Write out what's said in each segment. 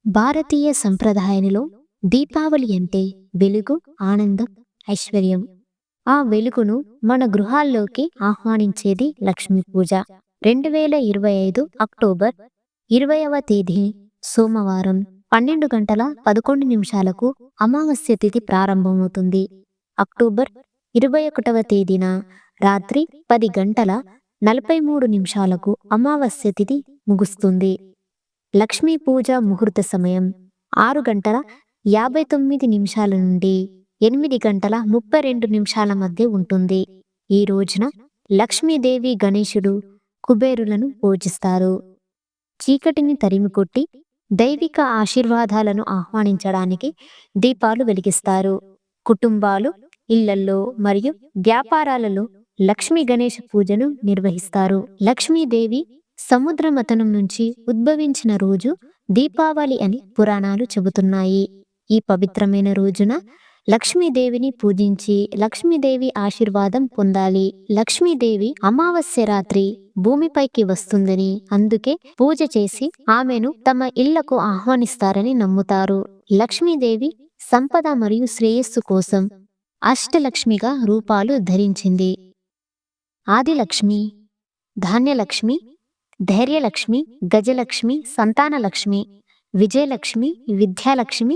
భారతీయ సంప్రదాయంలో దీపావళి అంటే వెలుగు, ఆనందం, ఐశ్వర్యం. ఆ వెలుగును మన గృహాల్లోకి ఆహ్వానించేది లక్ష్మీ పూజ. 2025 అక్టోబర్ 20వ తేదీ సోమవారం 12 గంటల 11 నిమిషాలకు అమావాస్య తిథి ప్రారంభమవుతుంది. అక్టోబర్ 21వ తేదీన రాత్రి 10 గంటల 43 నిమిషాలకు అమావాస్య తిథి ముగుస్తుంది. లక్ష్మీ పూజ ముహూర్త సమయం 6 గంటల 59 నిమిషాల నుండి 8 గంటల 32 నిమిషాల మధ్య ఉంటుంది. ఈ రోజున లక్ష్మీదేవి, గణేశుడు, కుబేరులను పూజిస్తారు. చీకటిని తరిమికొట్టి దైవిక ఆశీర్వాదాలను ఆహ్వానించడానికి దీపాలు వెలిగిస్తారు. కుటుంబాలు, ఇళ్లల్లో మరియు వ్యాపారాలలో లక్ష్మీ గణేశ పూజను నిర్వహిస్తారు. లక్ష్మీదేవి సముద్ర మథనం నుంచి ఉద్భవించిన రోజు దీపావళి అని పురాణాలు చెబుతున్నాయి. ఈ పవిత్రమైన రోజున లక్ష్మీదేవిని పూజించి లక్ష్మీదేవి ఆశీర్వాదం పొందాలి. లక్ష్మీదేవి అమావాస్య రాత్రి భూమిపైకి వస్తుందని, అందుకే పూజ చేసి ఆమెను తమ ఇళ్లకు ఆహ్వానిస్తారని నమ్ముతారు. లక్ష్మీదేవి సంపద మరియు శ్రేయస్సు కోసం అష్టలక్ష్మిగా రూపాలు ధరించింది. ఆదిలక్ష్మి, ధాన్యలక్ష్మి, ధైర్యలక్ష్మి, గజలక్ష్మి, సంతానలక్ష్మి, విజయలక్ష్మి, విద్యాలక్ష్మి,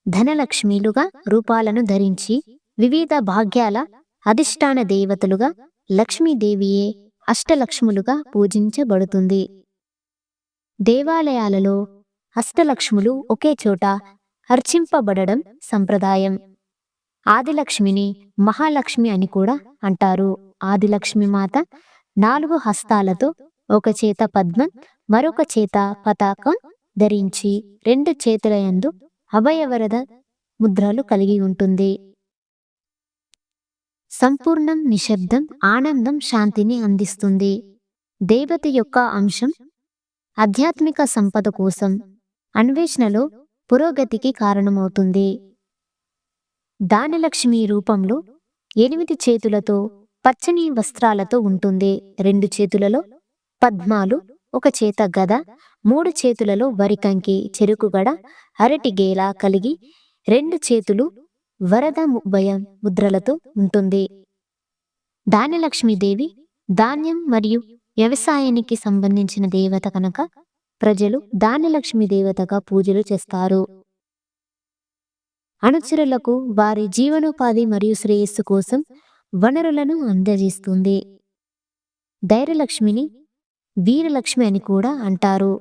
ధనలక్ష్మిలుగా రూపాలను ధరించి వివిధ భాగ్యాల అధిష్టాన దేవతలుగా లక్ష్మీదేవియే అష్టలక్ష్ములుగా పూజించబడుతుంది. దేవాలయాలలో అష్టలక్ష్ములు ఒకే చోట అర్చింపబడడం సంప్రదాయం. ఆదిలక్ష్మిని మహాలక్ష్మి అని కూడా అంటారు. ఆదిలక్ష్మి మాత 4 హస్తాలతో ఒక చేత పద్మం, మరొక చేత పతాకం ధరించి 2 చేతుల యందు అభయవరద ముద్రలు కలిగి ఉంటుంది. సంపూర్ణం నిశ్శబ్దం, ఆనందం, శాంతిని అందిస్తుంది. దేవత యొక్క అంశం ఆధ్యాత్మిక సంపద కోసం అన్వేషణలో పురోగతికి కారణమవుతుంది. దానలక్ష్మి రూపంలో 8 చేతులతో పచ్చని వస్త్రాలతో ఉంటుంది. 2 చేతులలో పద్మాలు, ఒక చేత గద, 3 చేతులలో వరికంకి, చెరుకుగడ, అరటి గేల కలిగి 2 చేతులు వరద ముద్రలతో ఉంటుంది. దానలక్ష్మీదేవి ధాన్యం మరియు వ్యవసాయానికి సంబంధించిన దేవత కనుక ప్రజలు దానలక్ష్మి దేవతగా పూజలు చేస్తారు. అనుచరులకు వారి జీవనోపాధి మరియు శ్రేయస్సు కోసం వనరులను అందజేస్తుంది. ధైర్యలక్ష్మిని వీరలక్ష్మి అని కూడా అంటారు.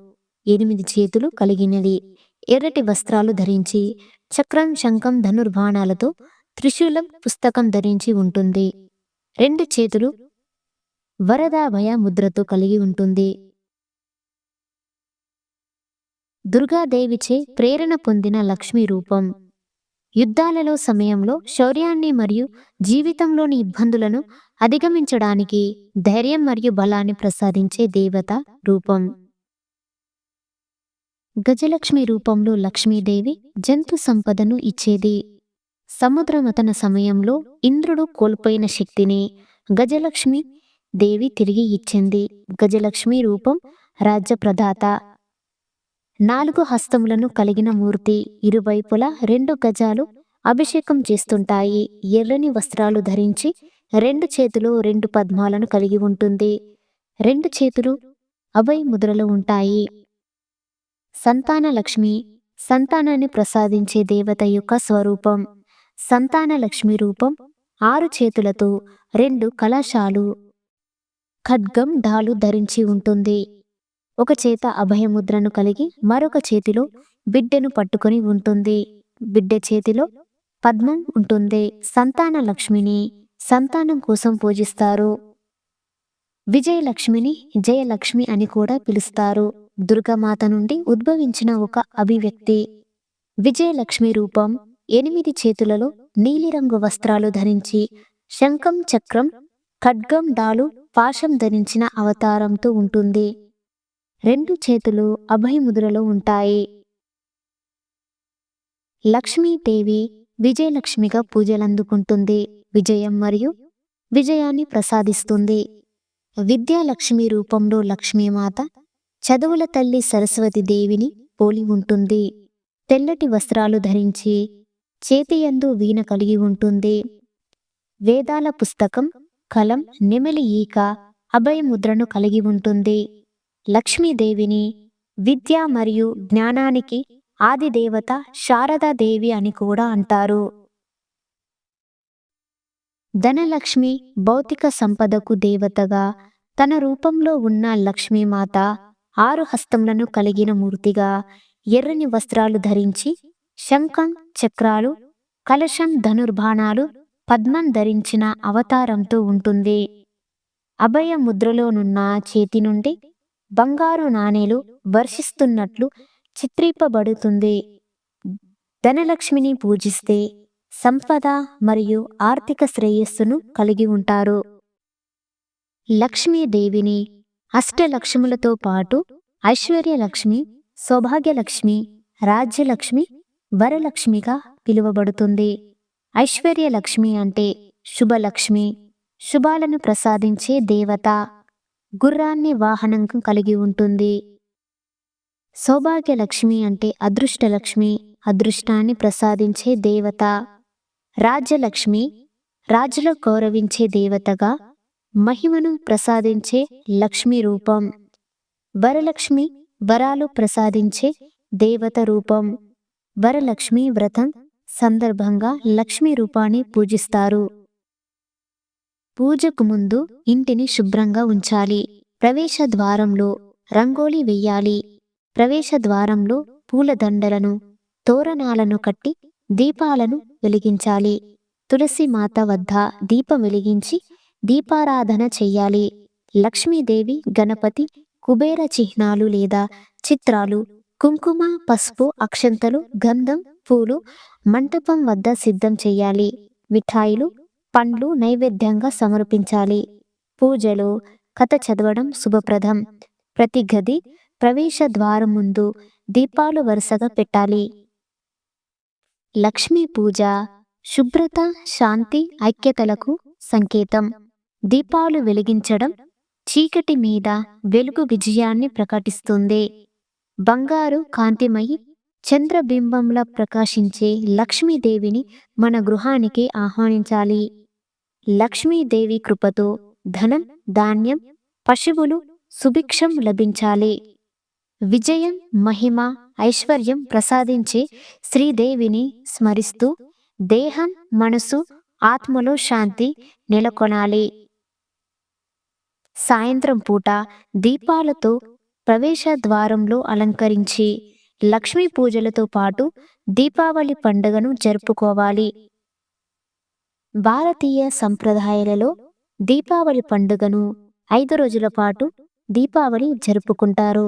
8 చేతులు కలిగినది. ఎర్రటి వస్త్రాలు ధరించి చక్రం, శంఖం, ధనుర్బాణాలతో త్రిశూలం, పుస్తకం ధరించి ఉంటుంది. 2 చేతులు వరదాభయ ముద్రతో కలిగి ఉంటుంది. దుర్గాదేవిచే ప్రేరణ పొందిన లక్ష్మీ రూపం. యుద్ధాలలో సమయంలో శౌర్యాన్ని మరియు జీవితంలోని ఇబ్బందులను అధిగమించడానికి ధైర్యం మరియు బలాన్ని ప్రసాదించే దేవత రూపం. గజలక్ష్మి రూపంలో లక్ష్మీదేవి జంతు సంపదను ఇచ్చేది. సముద్ర మథన సమయంలో ఇంద్రుడు కోల్పోయిన శక్తిని గజలక్ష్మి దేవి తిరిగి ఇచ్చింది. గజలక్ష్మి రూపం రాజ్య ప్రదాత. 4 హస్తములను కలిగిన మూర్తి. ఇరువైపులా 2 గజాలు అభిషేకం చేస్తుంటాయి. ఎర్రని వస్త్రాలు ధరించి 2 చేతులు 2 పద్మాలను కలిగి ఉంటుంది. 2 చేతులు అభయ ముద్రలు ఉంటాయి. సంతాన లక్ష్మి సంతానాన్ని ప్రసాదించే దేవత యొక్క స్వరూపం. సంతాన లక్ష్మి రూపం 6 చేతులతో 2 కలశాలు, ఖడ్గం, డాలు ధరించి ఉంటుంది. ఒక చేత అభయముద్రను కలిగి మరొక చేతిలో బిడ్డను పట్టుకొని ఉంటుంది. బిడ్డ చేతిలో పద్మం ఉంటుంది. సంతాన లక్ష్మిని సంతానం కోసం పూజిస్తారు. విజయలక్ష్మిని జయలక్ష్మి అని కూడా పిలుస్తారు. దుర్గామాత నుండి ఉద్భవించిన ఒక అభివ్యక్తి. విజయలక్ష్మి రూపం 8 చేతులలో నీలిరంగు వస్త్రాలు ధరించి శంఖం, చక్రం, ఖడ్గం, డాలు, పాశం ధరించిన అవతారంతో ఉంటుంది. 2 చేతులు అభయముద్రలో ఉంటాయి. లక్ష్మీదేవి విజయలక్ష్మిగా పూజలందుకుంటుంది. విజయం మరియు విజయాన్ని ప్రసాదిస్తుంది. విద్యాలక్ష్మి రూపంలో లక్ష్మీమాత చదువుల తల్లి సరస్వతి దేవిని పోలి ఉంటుంది. తెల్లటి వస్త్రాలు ధరించి చేతియందు వీణ కలిగి ఉంటుంది. వేదాల పుస్తకం, కలం, నెమలి ఈక, అభయముద్రను కలిగి ఉంటుంది. లక్ష్మీదేవిని విద్య మరియు జ్ఞానానికి ఆదిదేవత శారదాదేవి అని కూడా అంటారు. ధనలక్ష్మి భౌతిక సంపదకు దేవతగా, తన రూపంలో ఉన్న లక్ష్మీమాత 6 హస్తములను కలిగిన మూర్తిగా, ఎర్రని వస్త్రాలు ధరించి శంఖం, చక్రాలు, కలశం, ధనుర్బాణాలు, పద్మం ధరించిన అవతారంతో ఉంటుంది. అభయ ముద్రలోనున్న చేతి నుండి బంగారు నాణేలు వర్షిస్తున్నట్లు చిత్రింపబడుతుంది. ధనలక్ష్మిని పూజిస్తే సంపద మరియు ఆర్థిక శ్రేయస్సును కలిగి ఉంటారు. లక్ష్మీదేవిని అష్టలక్ష్ములతో పాటు ఐశ్వర్యలక్ష్మి, సౌభాగ్యలక్ష్మి, రాజ్యలక్ష్మి, వరలక్ష్మిగా పిలువబడుతుంది. ఐశ్వర్యలక్ష్మి అంటే శుభలక్ష్మి, శుభాలను ప్రసాదించే దేవత. గుర్రాన్ని వాహనంగా కలిగి ఉంటుంది. సౌభాగ్యలక్ష్మి అంటే అదృష్టలక్ష్మి, అదృష్టాన్ని ప్రసాదించే దేవత. రాజ్యలక్ష్మి రాజులకు గౌరవించే దేవతగా, మహిమను ప్రసాదించే లక్ష్మీ రూపం. వరలక్ష్మి వరాలు ప్రసాదించే దేవత రూపం. వరలక్ష్మి వ్రతం సందర్భంగా లక్ష్మీ రూపాన్ని పూజిస్తారు. పూజకు ముందు ఇంటిని శుభ్రంగా ఉంచాలి. ప్రవేశ ద్వారంలో రంగోలి వెయ్యాలి. ప్రవేశ ద్వారంలో పూలదండలను, తోరణాలను కట్టి దీపాలను వెలిగించాలి. తులసి మాత వద్ద దీపం వెలిగించి దీపారాధన చెయ్యాలి. లక్ష్మీదేవి, గణపతి, కుబేర చిహ్నాలు లేదా చిత్రాలు, కుంకుమ, పసుపు, అక్షంతలు, గంధం, పూలు మంటపం వద్ద సిద్ధం చెయ్యాలి. మిఠాయిలు, పండ్లు నైవేద్యంగా సమర్పించాలి. పూజలో కథ చదవడం శుభప్రదం. ప్రతి గది ప్రవేశ ద్వారం ముందు దీపాలు వరుసగా పెట్టాలి. లక్ష్మీ పూజ శుభ్రత, శాంతి, ఐక్యతలకు సంకేతం. దీపాలు వెలిగించడం చీకటి మీద వెలుగు విజయాన్ని ప్రకటిస్తుంది. బంగారు కాంతిమయి చంద్రబింబంలా ప్రకాశించే లక్ష్మీదేవిని మన గృహానికి ఆహ్వానించాలి. లక్ష్మీదేవి కృపతో ధనం, ధాన్యం, పశువులు, సుభిక్షం లభించాలి. విజయం, మహిమ, ఐశ్వర్యం ప్రసాదించే శ్రీదేవిని స్మరిస్తూ దేహం, మనసు, ఆత్మలో శాంతి నెలకొనాలి. సాయంత్రం పూట దీపాలతో ప్రవేశ ద్వారంలో అలంకరించి లక్ష్మీ పూజలతో పాటు దీపావళి పండుగను జరుపుకోవాలి. భారతీయ సంప్రదాయాలలో దీపావళి పండుగను 5 రోజుల పాటు దీపావళి జరుపుకుంటారు.